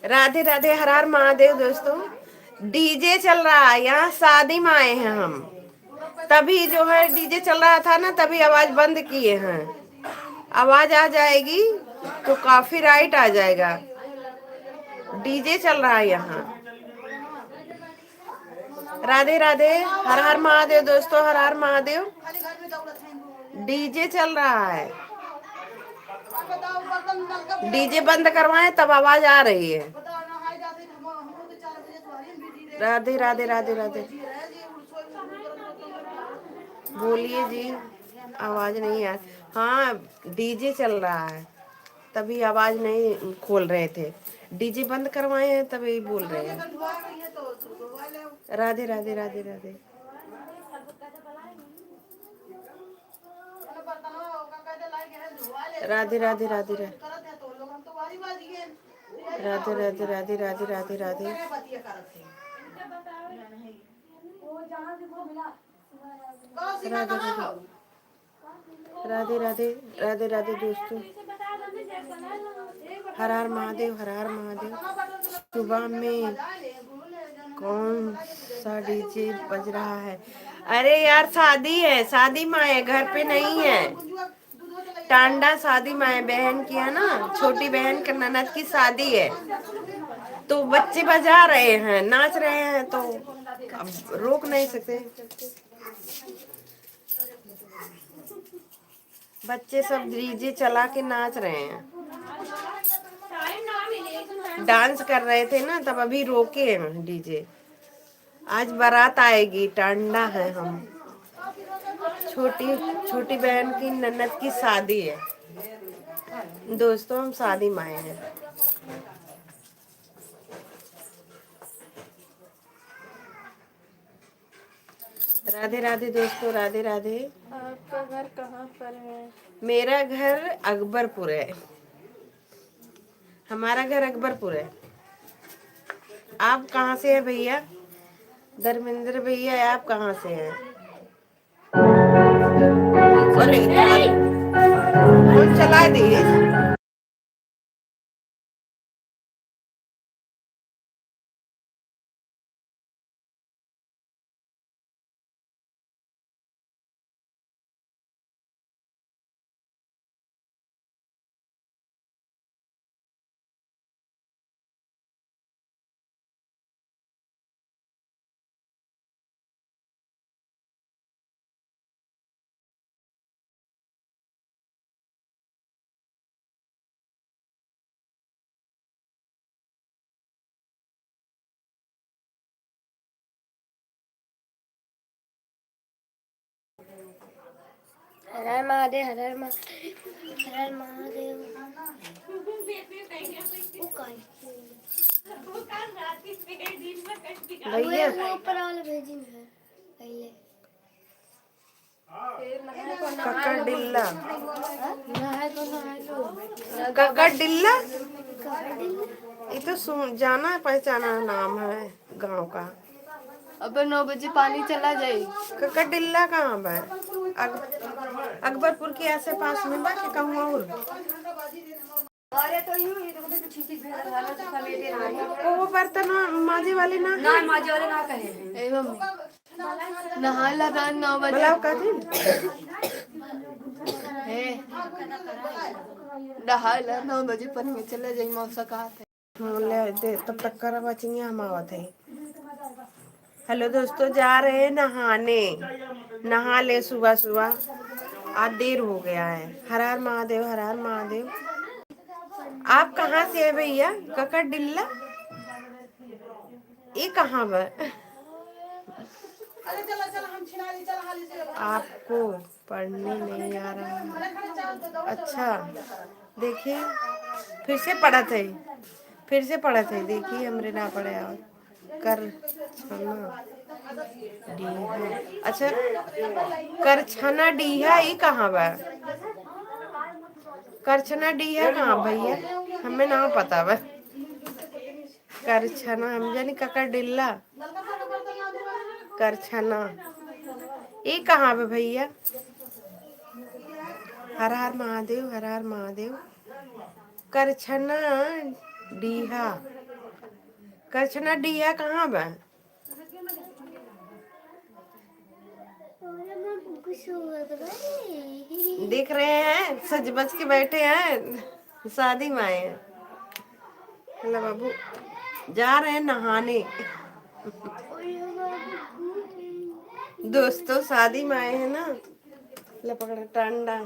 राधे राधे, हर हर महादेव दोस्तों। डीजे चल रहा है, यहाँ शादी में आए हैं हम। तभी जो है डीजे चल रहा था ना, तभी आवाज बंद किए हैं। आवाज आ जाएगी तो काफी राइट आ जाएगा। डीजे चल रहा है यहाँ। राधे राधे, हर हर महादेव दोस्तों, हर हर महादेव। डीजे चल रहा है। डीजे बंद करवाएं तब आवाज आ रही है। राधे राधे राधे राधे। बोलिए जी, आवाज नहीं आ। हाँ, डीजे चल रहा है तभी आवाज नहीं खोल रहे थे। डीजे बंद करवाए हैं तभी बोल रहे हैं। राधे राधे राधे राधे। राधे राधे राधे राधे राधे राधे राधे राधे राधे राधे। राधे राधे राधे राधे दोस्तों, हर हर महादेव, हर हर महादेव। सुबह में कौन सा डीजे बज रहा है? अरे यार, शादी है, शादी में है, घर पे नहीं है। टांडा शादी में है, बहन की है ना, छोटी बहन के ननद की शादी है। तो बच्चे बजा रहे हैं, नाच रहे हैं, तो अब रोक नहीं सकते। बच्चे सब डीजे चला के नाच रहे हैं, डांस कर रहे थे ना, तब अभी रोके हैं डीजे। आज बारात आएगी, टांडा है हम। छोटी छोटी बहन की ननद की शादी है दोस्तों, हम शादी में आए हैं। राधे राधे दोस्तों, राधे राधे। आपका घर कहाँ पर है? मेरा घर अकबरपुर है। हमारा घर अकबरपुर है। आप कहाँ से हैं भैया? धर्मेंद्र भैया, आप कहाँ से हैं? अरे फोन चला दिए। हर हर महादेव, हर हर महादेव, हर हर महादेव। भैया ऊपर वाले भेजिंग है कक्कर डिल्ला, नहाए तो नहाए लो। कक्कर डिल्ला, ये तो जाना पहचाना नाम है गांव का। अब 9 बजे पानी चला जाए। कक्कर डिल्ला कहाँ है? अकबरपुर के आसे पास में बा कि कहूँ और? वो बर्तन माजे वाले ना ना माजे वाले ना कहे। ए मम्मी नहाए लगा 9 बजे। बुलाओ कथी नहाए ला 9 बजे पानी में चले जाए मौसा कहा थे। ले दे, तब तक कर बचिंगे हम आवत है। हेलो दोस्तों, जा रहे हैं नहाने, नहा ले सुबह सुबह, आज देर हो गया है। हर हर महादेव, हर हर महादेव। आप कहाँ से है भैया? कक्कर डिल्ला, ये कहाँ पर? आपको पढ़ने नहीं आ रहा है? अच्छा, देखिए फिर से पढ़ा थे, फिर से पढ़ा थे। देखिए हमरे ना पढ़े और कर छना डीहा। अच्छा, करछना डीहा ये कहाँ बा? करछना डीहा कहाँ भैया? हमें ना पता बा। करछना हम जानी कक्कर डिल्ला, करछना ये कहाँ पे भैया? हर हर महादेव, हर हर महादेव। करछना डीहा, करछना डिया कहाँ बा? दिख रहे हैं, सज बज के बैठे हैं, शादी में आए हैं। हेलो बाबू, जा रहे हैं नहाने। दोस्तों शादी में आए हैं ना, लपकड़ा टांडा।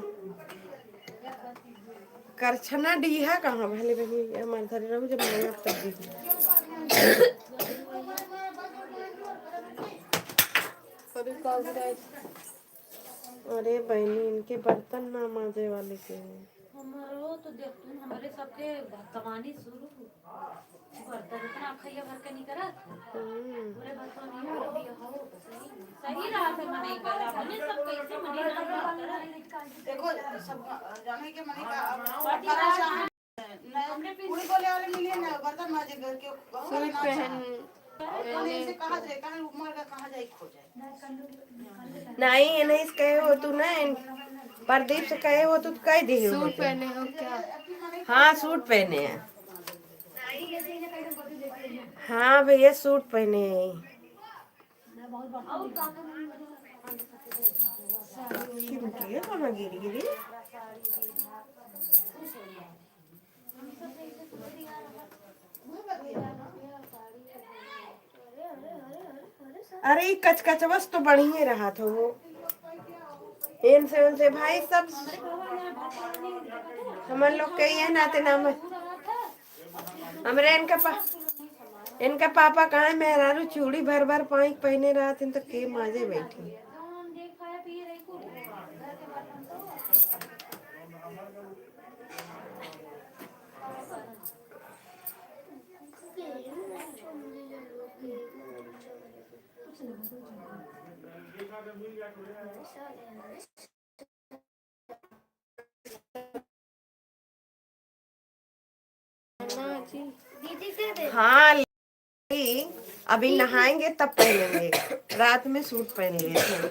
करछना डीहा कहाँ भले भले हमारे घर रहू जब मैं तब दी। अरे बहनी, इनके बर्तन ना मांजे वाले के हैं। हमारो तो देख तुम हमारे सबके कमानी शुरू बर्तन इतना खैया भर के नहीं करा पूरे बर्तन नहीं हो भी हो सही रहा था मने करा मने सब कैसे मने ना देखो सब जाने के मनी का हमने पूरी बोले वाले मिले ना बर्तन माजे घर के सूट पहन से कहां जाए कहां उमर का कहां जाए खो जाए। नहीं नहीं कहे हो तू ना, प्रदीप से कहे हो तू कह दी हो। सूट पहने हो क्या? हाँ सूट पहने हैं। हाँ भैया सूट पहने हैं। कहाँ गिरी गिरी? अरे कच कचवस तो बढ़िया रहा था वो। इनसे उनसे भाई सब हमारे लोग के ये नाते नाम हमारे इनका पापा कहाँ है? मेहरारू चूड़ी भर भर पाई पहने रहा थे तो के माजे बैठी। हाँ अभी नहाएंगे तब पहनेंगे। रात में सूट पहन लिए थे।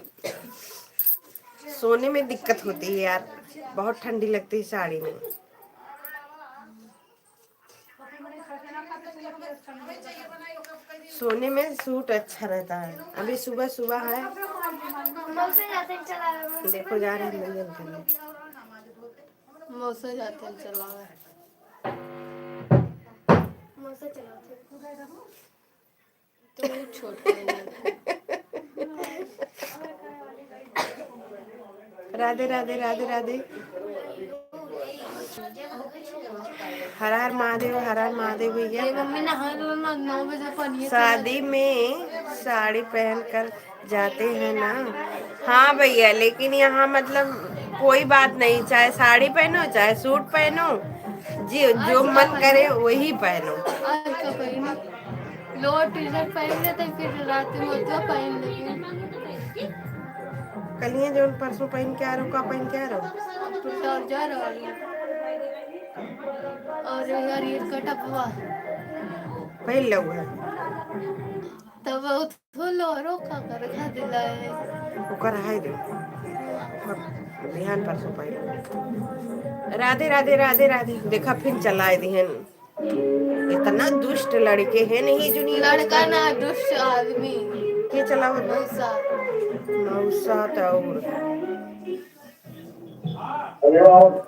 सोने में दिक्कत होती है यार, बहुत ठंडी लगती है साड़ी में। सोने में सूट अच्छा रहता है। अभी सुबह सुबह है, देखो जा रहे हैं मंदिर के लिए। मौसा जाते हैं चलावे। मौसा चलाते तो छोटे राधे राधे राधे राधे। हर हर महादेव, हर हर महादेव भैया। मम्मी नहा लो ना, 9 बजे पानी शादी में साड़ी पहन कर जाते हैं ना। हाँ भैया, लेकिन यहाँ मतलब कोई बात नहीं, चाहे साड़ी पहनो चाहे सूट पहनो, जी जो मन करे वही पहनो। आज का पहनो लोअर टी शर्ट पहन लेते फिर रात में तो पहन लेते। कलिए जो परसों पहन के आ रहा हूँ, का पहन के आ रहा हूँ तो जा रहा और यार ये कटपवा पहन लो है तब वो लोरो का कर खा दिला है ओकर हाय दे ध्यान परसों पहन। राधे राधे राधे राधे। देखा फिर चलाए दिहन, इतना दुष्ट लड़के हैं नहीं जो नहीं लड़का ना दुष्ट आदमी के चलाओ मौसा मौसा और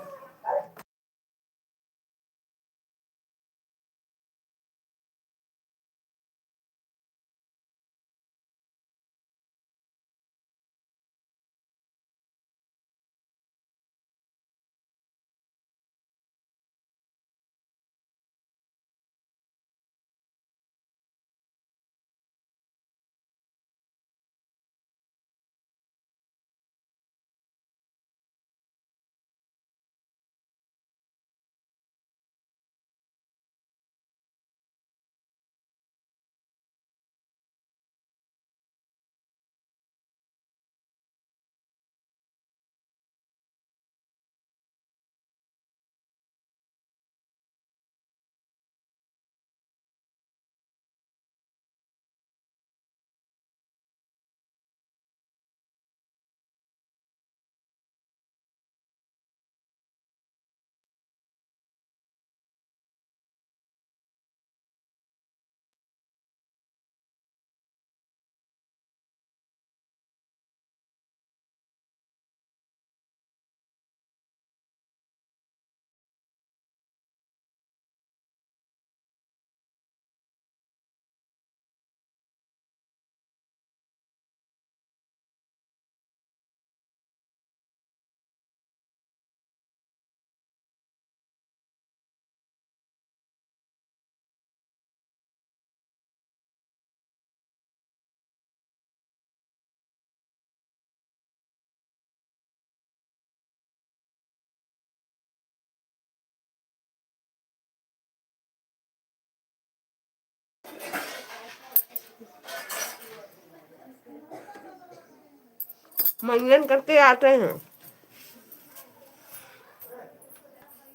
मंगन करके आते हैं।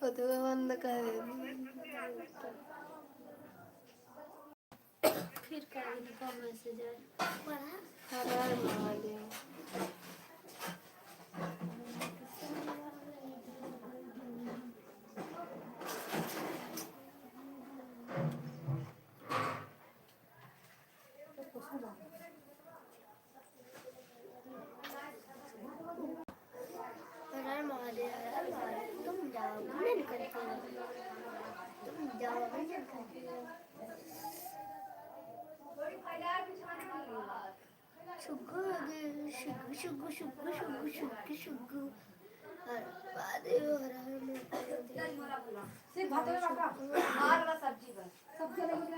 फतवा बंद कर। फिर करेगी कब मैसेज आए हर हर महादेव। हर हर महादेव, हर हर महादेव। तुम जाओ भजन करते हो, तुम जाओ भजन करते हो। शुगु शुगु शुगु शुगु शुगु शुगु शुगु हर महादेव, हर हर महादेव। सिर्फ भात में रखा और वाला सब्जी बस सब चले गया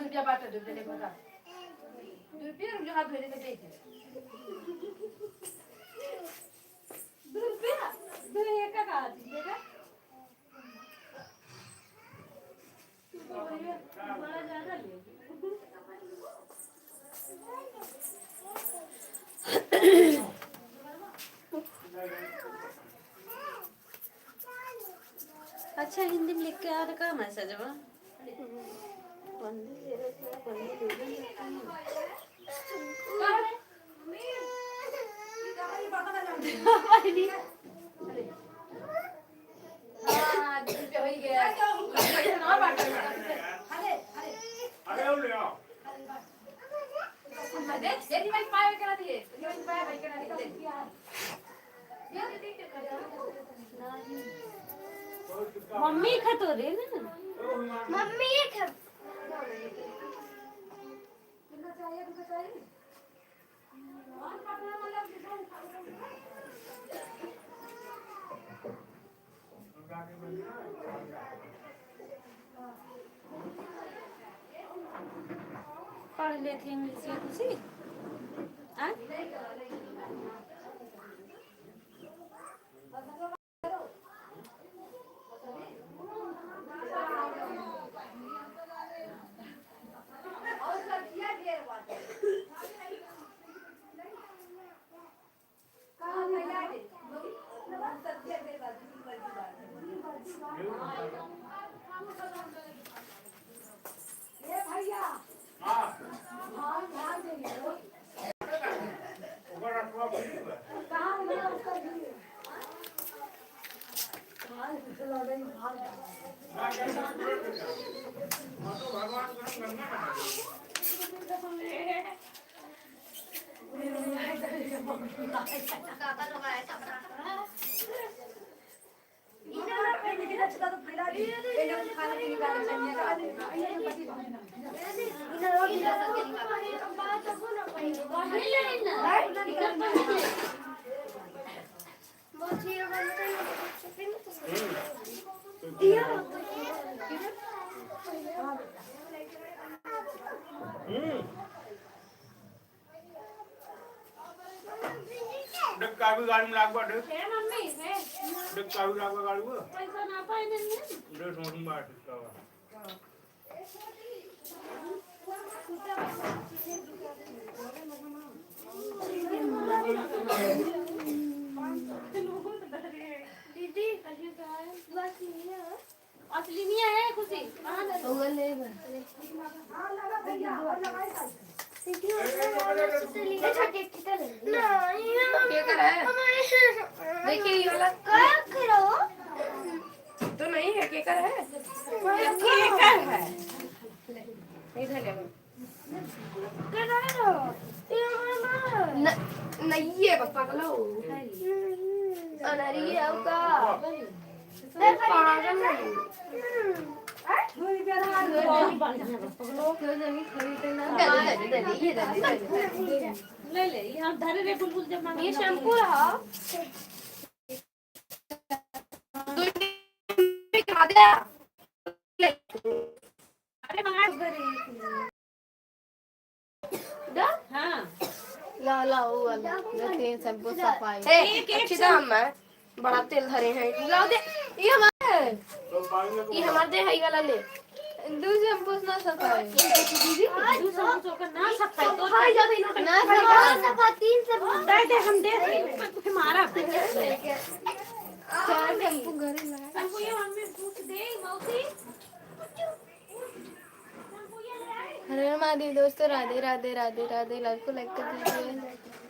रुपया बांट दो पहले बता रुपया जो हाथ भेजे तो देख रुपया दो एक का देगा बड़ा ज्यादा ले अच्छा हिंदी में लिख के आ रखा मैसेज वो मम्मी खा तो रे ना मम्मी खा पढ़ लेते इंग्लिश या कुछ काफी गाड़ी में लाग बाटे है मम्मी है देख काफी लाग गाड़ी वो पैसा ना पाए नहीं देख सोन बात का दीदी बस ये असली नहीं है खुशी कहां दे होगा ले क्या कर रहा है देखिए ये वाला तो नहीं है क्या कर रहा है केकर है इधर ले नहीं है पापा का लो अनरी आपका पागल नहीं ले ले यहां धरे रे बुलबुल जब मांगे ये शैम्पू रहा करा दिया अरे मंगा हां ला ला वो वाला देखिए शैम्पू सफाई अच्छी दाम है बड़ा तेल धरे हैं लाओ दे ये हमारा है ये हमारे दे है वाला ले दो शैम्पू ना सफाई दीदी तू सब चोकर ना सफाई तो ना सफाई तीन से दे हम दे तुम्हारा चार शैम्पू घरे लगा हमको ये मम्मी पूछ दे मौसी हरे महादेव दोस्तों राधे राधे राधे राधे लाइक को लाइक कर दीजिए